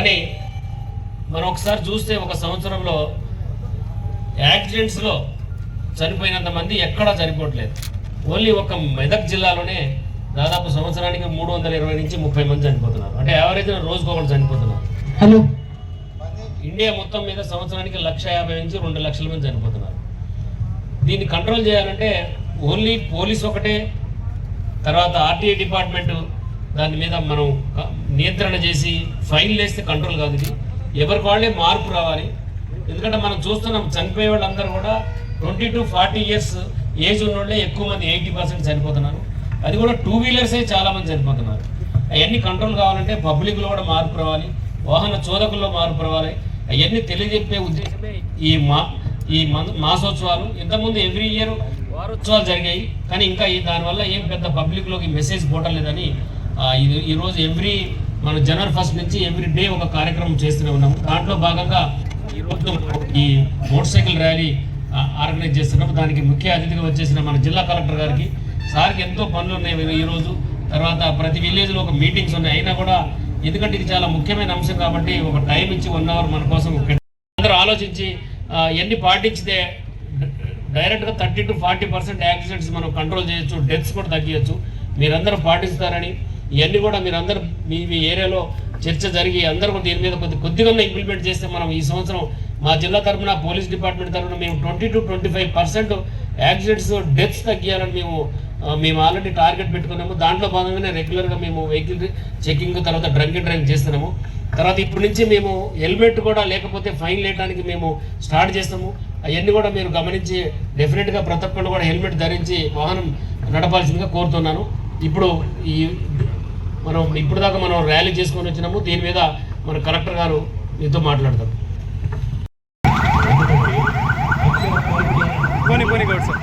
కానీ మనం ఒకసారి చూస్తే ఒక సంవత్సరంలో యాక్సిడెంట్స్లో చనిపోయినంత మంది ఎక్కడా చనిపోవట్లేదు. ఓన్లీ ఒక మెదక్ జిల్లాలోనే దాదాపు సంవత్సరానికి 320 నుంచి 30 మంది చనిపోతున్నారు. అంటే యావరేజ్ రోజుకు ఒకరు చనిపోతున్నారు. హలో, ఇండియా మొత్తం మీద సంవత్సరానికి 150,000 నుంచి 2 లక్షల మంది చనిపోతున్నారు. దీన్ని కంట్రోల్ చేయాలంటే ఓన్లీ పోలీస్ ఒకటే, తర్వాత ఆర్టీఐ డిపార్ట్మెంటు దాని మీద మనం నియంత్రణ చేసి ఫైన్లు వేస్తే కంట్రోల్ కాదు. ఇది ఎవరికి వాళ్ళే మార్పు రావాలి. ఎందుకంటే మనం చూస్తున్నాం చనిపోయే వాళ్ళందరూ కూడా 20 to 40 years ఏజ్ ఉన్న వాళ్ళే ఎక్కువ మంది, 80% చనిపోతున్నారు. అది కూడా 2 వీలర్సే చాలామంది చనిపోతున్నారు. అవన్నీ కంట్రోల్ కావాలంటే పబ్లిక్లో కూడా మార్పు రావాలి, వాహన చోదకుల్లో మార్పు రావాలి. అవన్నీ తెలియజెప్పే ఉద్దేశమే ఈ మాసోత్సవాలు. ఇంతకుముందు ఎవ్రీ ఇయర్ వారోత్సవాలు జరిగాయి, కానీ ఇంకా దానివల్ల ఏం పెద్ద పబ్లిక్లోకి మెసేజ్ పోవట్లేదని ఈరోజు మన జనవరి 1 నుంచి ఎవ్రీ డే ఒక కార్యక్రమం చేస్తూనే ఉన్నాము. దాంట్లో భాగంగా ఈరోజు ఈ మోటార్ సైకిల్ ర్యాలీ ఆర్గనైజ్ చేస్తున్నాము. దానికి ముఖ్య అతిథిగా వచ్చేసిన మన జిల్లా కలెక్టర్ గారికి, సార్కి ఎంతో పనులు ఉన్నాయి ఈరోజు. తర్వాత ప్రతి విలేజ్లో ఒక మీటింగ్స్ ఉన్నాయి. అయినా కూడా ఎందుకంటే ఇది చాలా ముఖ్యమైన అంశం కాబట్టి ఒక టైం ఇచ్చి 1 hour మన కోసం అందరూ ఆలోచించి ఎన్ని పాటించితే డైరెక్ట్గా 30 to 40% యాక్సిడెంట్స్ మనం కంట్రోల్ చేయొచ్చు, డెత్స్ కూడా తగ్గించచ్చు. మీరందరూ పాటిస్తారని, ఇవన్నీ కూడా మీరందరూ మీ ఏరియాలో చర్చ జరిగి అందరూ దీని మీద కొద్దిగా ఇంప్లిమెంట్ చేస్తే మనం ఈ సంవత్సరం మా జిల్లా తరఫున, పోలీస్ డిపార్ట్మెంట్ తరఫున మేము 20 to 25% యాక్సిడెంట్స్, డెత్స్ తగ్గియాలని మేము ఆల్రెడీ టార్గెట్ పెట్టుకున్నాము. దాంట్లో భాగంగానే రెగ్యులర్గా మేము వెహికల్ చెకింగ్, తర్వాత డ్రంక్ అండ్ డ్రైవింగ్ చేస్తున్నాము. తర్వాత ఇప్పటి నుంచి మేము హెల్మెట్ కూడా లేకపోతే ఫైన్ వేయడానికి మేము స్టార్ట్ చేస్తాము. అవన్నీ కూడా మీరు గమనించి డెఫినెట్గా ప్రతి ఒక్కళ్ళు కూడా హెల్మెట్ ధరించి వాహనం నడపాల్సిందిగా కోరుతున్నాను. ఇప్పుడు ఇప్పుడు దాకా మనం ర్యాలీ చేసుకొని వచ్చినాము. దీని మీద మన కలెక్టర్ గారు మీతో మాట్లాడతారు. పోనీ గౌడ్ సార్.